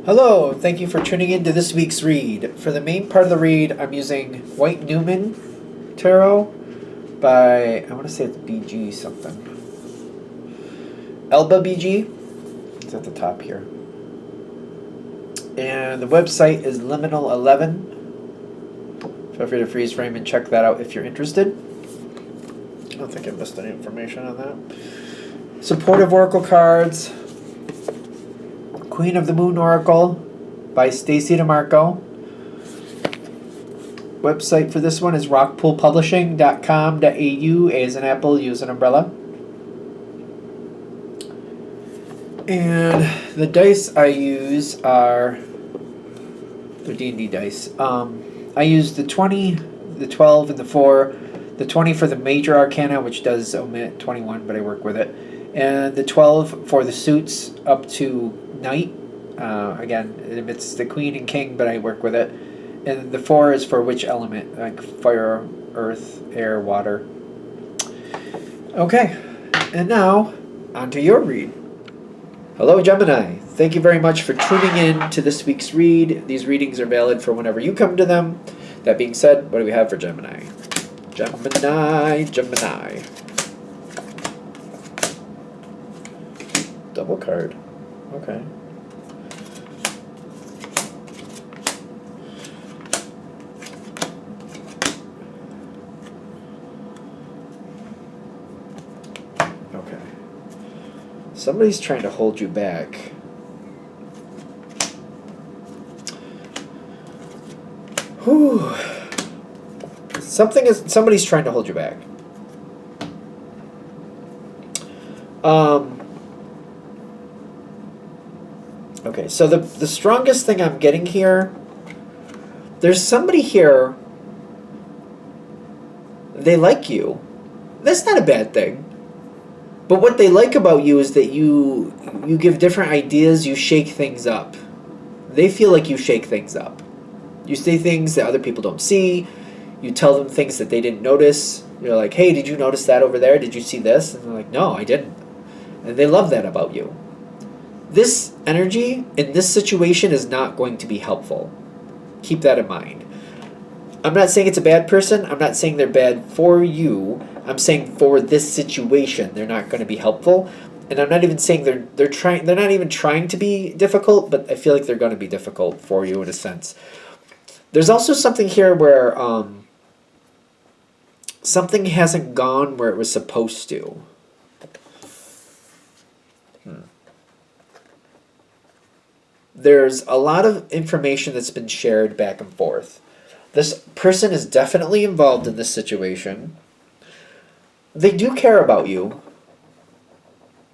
Hello, thank you for tuning in to this week's read. For the main part of the read, I'm using White Newman Tarot by, I want to say it's BG something. Elba BG. It's at the top here. And the website is Liminal 11. Feel free to freeze frame and check that out if you're interested. I don't think I missed any information on that. Supportive Oracle cards. Queen of the Moon Oracle by Stacy DeMarco. Website for this one is rockpoolpublishing.com.au. A as an apple, U as an umbrella. And the dice I use are the D&D dice. I use the 20, the 12, and the 4. The 20 for the major arcana, which does omit 21, but I work with it. And the 12 for the suits up to Knight. Again, it omits the Queen and King, but I work with it. And the 4 is for which element, like fire, earth, air, water. Okay, and now, on to your read. Hello, Gemini. Thank you very much for tuning in to this week's read. These readings are valid for whenever you come to them. That being said, what do we have for Gemini? Gemini. Double card. Okay. Okay. Somebody's trying to hold you back. Whew. Somebody's trying to hold you back. Okay, so the strongest thing I'm getting here, there's somebody here, they like you. That's not a bad thing. But what they like about you is that you give different ideas, you shake things up. They feel like you shake things up. You say things that other people don't see. You tell them things that they didn't notice. You're like, hey, did you notice that over there? Did you see this? And they're like, no, I didn't. And they love that about you. This energy in this situation is not going to be helpful. Keep that in mind. I'm not saying it's a bad person. I'm not saying they're bad for you. I'm saying for this situation, they're not going to be helpful. And I'm not even saying they're not even trying to be difficult, but I feel like they're going to be difficult for you in a sense. There's also something here where something hasn't gone where it was supposed to. There's a lot of information that's been shared back and forth. This person is definitely involved in this situation. They do care about you.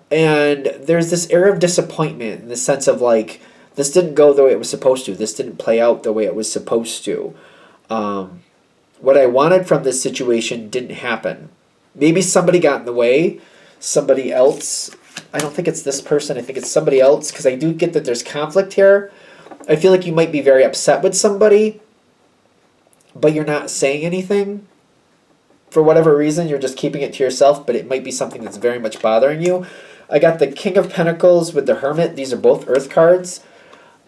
And there's this air of disappointment in the sense of like, this didn't go the way it was supposed to. This didn't play out the way it was supposed to. What I wanted from this situation didn't happen. Maybe somebody got in the way. Somebody else. I don't think it's this person. I think it's somebody else, because I do get that there's conflict here. I feel like you might be very upset with somebody, but you're not saying anything. For whatever reason, you're just keeping it to yourself, but it might be something that's very much bothering you. I got the King of Pentacles with the Hermit. These are both Earth cards.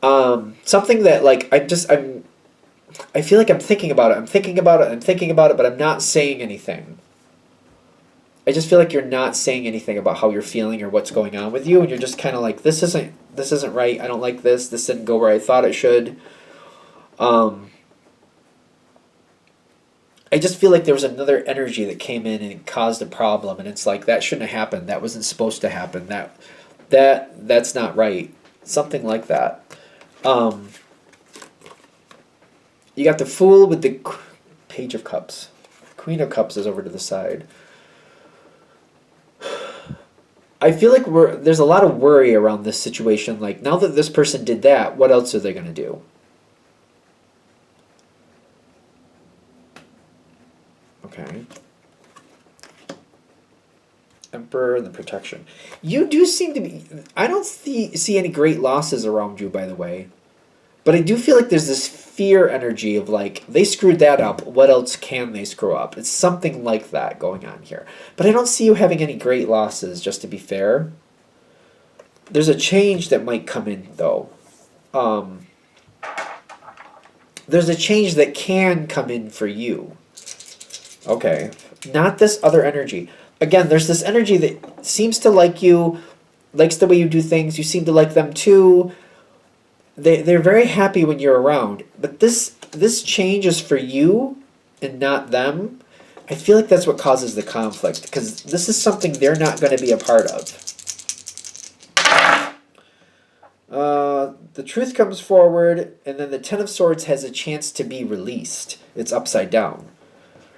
Something that, like, I feel like I'm thinking about it. I'm thinking about it, but I'm not saying anything. I just feel like you're not saying anything about how you're feeling or what's going on with you, and you're just kind of like, this isn't right. I don't like this. This didn't go where I thought it should. I just feel like there was another energy that came in and it caused a problem, and it's like, that shouldn't have happened. That wasn't supposed to happen. That's not right. Something like that. You got the Fool with the Page of Cups. Queen of Cups is over to the side. I feel like there's a lot of worry around this situation. Like, now that this person did that, what else are they going to do? Okay. Emperor and the Protection. You do seem to be... I don't see any great losses around you, by the way. But I do feel like there's this fear energy of like, they screwed that up. What else can they screw up? It's something like that going on here. But I don't see you having any great losses, just to be fair. There's a change that might come in, though. um, there's a change that can come in for you. Okay, not this other energy. Again, there's this energy that seems to like you, likes the way you do things. You seem to like them too. They're very happy when you're around. But this change is for you and not them. I feel like that's what causes the conflict, because this is something they're not going to be a part of. The truth comes forward, and then the Ten of Swords has a chance to be released. It's upside down.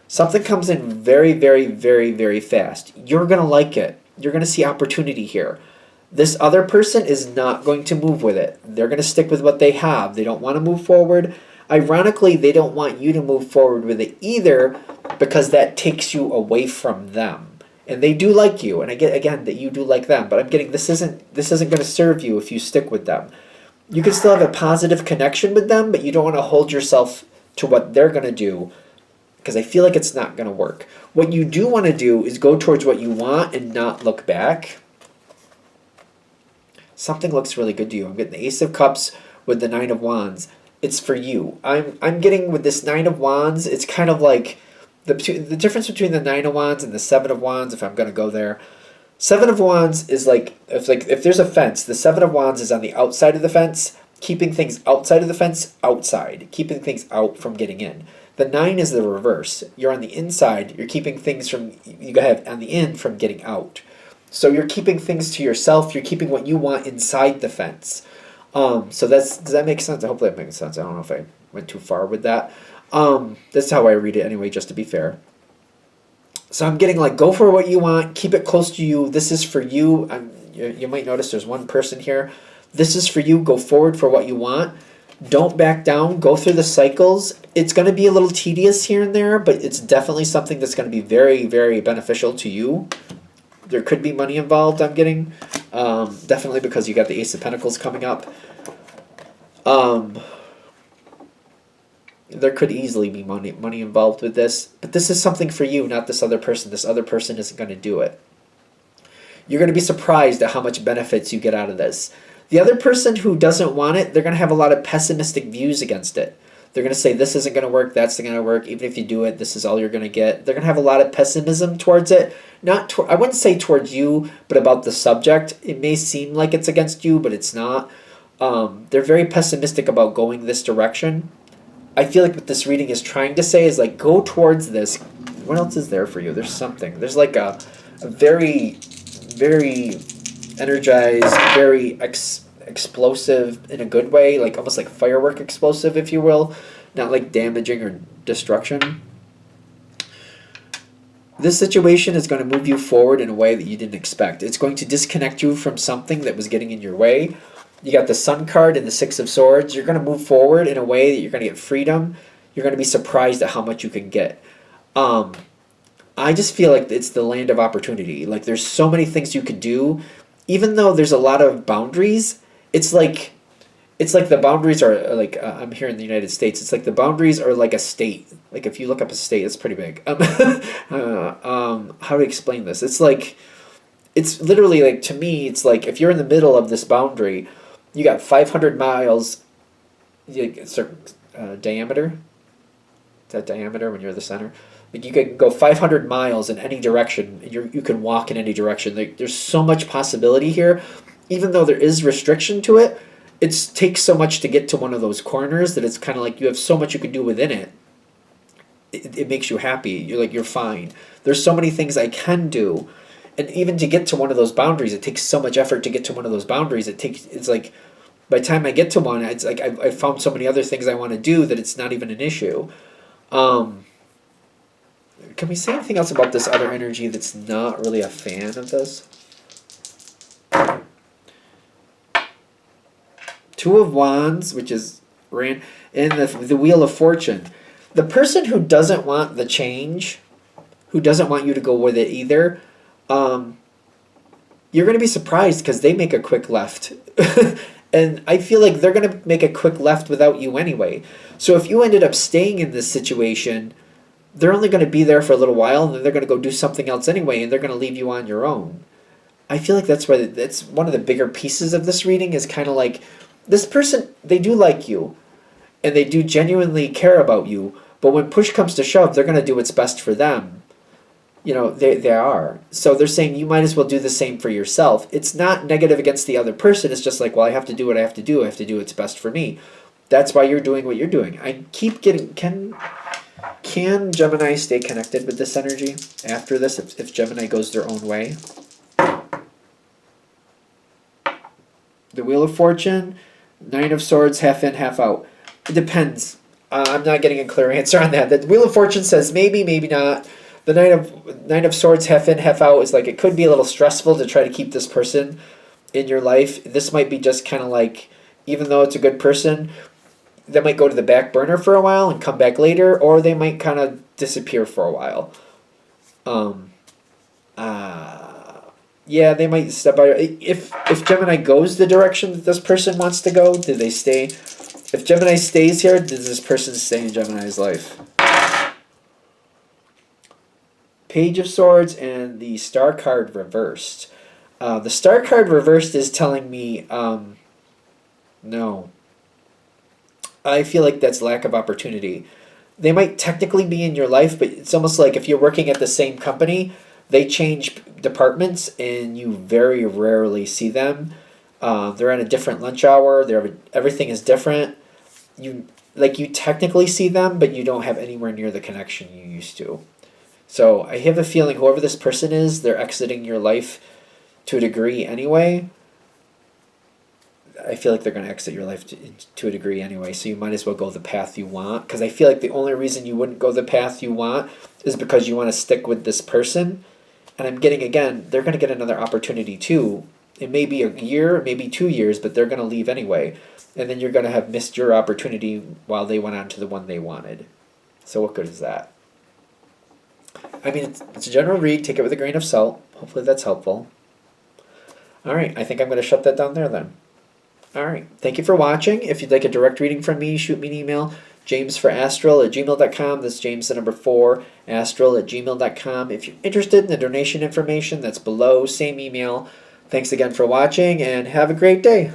Something comes in very, very, very, very fast. You're going to like it. You're going to see opportunity here. This other person is not going to move with it. They're going to stick with what they have. They don't want to move forward. Ironically, they don't want you to move forward with it either, because that takes you away from them. And they do like you, and I get again that you do like them, but I'm getting this isn't going to serve you if you stick with them. You can still have a positive connection with them, but you don't want to hold yourself to what they're going to do, because I feel like it's not going to work. What you do want to do is go towards what you want and not look back. Something looks really good to you. I'm getting the Ace of Cups with the Nine of Wands. It's for you. I'm getting with this Nine of Wands, it's kind of like the difference between the Nine of Wands and the Seven of Wands, if I'm going to go there. Seven of Wands is if there's a fence, the Seven of Wands is on the outside of the fence, keeping things outside of the fence outside, keeping things out from getting in. The Nine is the reverse. You're on the inside, you're keeping things from, you have on the in from getting out. So you're keeping things to yourself, you're keeping what you want inside the fence. So does that make sense? Hopefully that makes sense. I don't know if I went too far with that. That's how I read it anyway, just to be fair. So I'm getting like, go for what you want, keep it close to you. This is for you. You might notice there's one person here. This is for you. Go forward for what you want. Don't back down. Go through the cycles. It's going to be a little tedious here and there, but it's definitely something that's going to be very, very beneficial to you. There could be money involved, I'm getting. Definitely because you got the Ace of Pentacles coming up. There could easily be money involved with this. But this is something for you, not this other person. This other person isn't going to do it. You're going to be surprised at how much benefits you get out of this. The other person who doesn't want it, they're going to have a lot of pessimistic views against it. They're going to say, this isn't going to work, that's not going to work. Even if you do it, this is all you're going to get. They're going to have a lot of pessimism towards it. I wouldn't say towards you, but about the subject. It may seem like it's against you, but it's not. They're very pessimistic about going this direction. I feel like what this reading is trying to say is like, go towards this. What else is there for you? There's something. There's like a very, very energized, very explosive in a good way, like almost like firework explosive, if you will, not like damaging or destruction. This situation is going to move you forward in a way that you didn't expect. It's going to disconnect you from something that was getting in your way. You got the Sun card and the Six of Swords. You're going to move forward in a way that you're going to get freedom. You're going to be surprised at how much you can get. I just feel like it's the land of opportunity. Like there's so many things you could do. Even though there's a lot of boundaries, it's like the boundaries are like, I'm here in the United States. It's like the boundaries are like a state. Like if you look up a state, it's pretty big. How to explain this? It's like, it's literally like, to me, it's like if you're in the middle of this boundary, you got 500 miles, diameter. Is that diameter when you're the center? Like you could go 500 miles in any direction, and you can walk in any direction. Like there's so much possibility here, even though there is restriction to it. It takes so much to get to one of those corners that it's kind of like you have so much you can do within it. It makes you happy. You're fine. There's so many things I can do, and even to get to one of those boundaries, it takes so much effort to get to one of those boundaries. It's like by the time I get to one, it's like I found so many other things I want to do that it's not even an issue. Can we say anything else about this other energy that's not really a fan of this? Two of Wands, which is and the Wheel of Fortune. The person who doesn't want the change, who doesn't want you to go with it either, you're going to be surprised because they make a quick left. And I feel like they're going to make a quick left without you anyway. So if you ended up staying in this situation, they're only going to be there for a little while, and then they're going to go do something else anyway, and they're going to leave you on your own. I feel like that's one of the bigger pieces of this reading is kind of like this person, they do like you, and they do genuinely care about you, but when push comes to shove, they're going to do what's best for them. They are. So they're saying you might as well do the same for yourself. It's not negative against the other person. It's just like, well, I have to do what I have to do. I have to do what's best for me. That's why you're doing what you're doing. I keep getting, can Gemini stay connected with this energy after this if Gemini goes their own way? The Wheel of Fortune, Nine of Swords, half in, half out. It depends. I'm not getting a clear answer on that. The Wheel of Fortune says maybe, maybe not. The Nine of Swords, half in, half out is like it could be a little stressful to try to keep this person in your life. This might be just kind of like, even though it's a good person, they might go to the back burner for a while and come back later, or they might kind of disappear for a while. Yeah, they might step out. If Gemini goes the direction that this person wants to go, do they stay? If Gemini stays here, does this person stay in Gemini's life? Page of Swords and the Star card reversed. The Star card reversed is telling me, no. I feel like that's lack of opportunity. They might technically be in your life, but it's almost like if you're working at the same company, they change departments and you very rarely see them. They're at a different lunch hour. Everything is different. You technically see them, but you don't have anywhere near the connection you used to. So I have a feeling whoever this person is, they're exiting your life to a degree anyway. I feel like they're going to exit your life to a degree anyway, so you might as well go the path you want. Because I feel like the only reason you wouldn't go the path you want is because you want to stick with this person. And I'm getting, again, they're going to get another opportunity too. It may be a year, maybe 2 years, but they're going to leave anyway. And then you're going to have missed your opportunity while they went on to the one they wanted. So what good is that? I mean, it's a general read. Take it with a grain of salt. Hopefully that's helpful. All right, I think I'm going to shut that down there then. All right, thank you for watching. If you'd like a direct reading from me, shoot me an email, jamesforastral@gmail.com. That's James the number 4, astral@gmail.com. If you're interested in the donation information, that's below, same email. Thanks again for watching, and have a great day.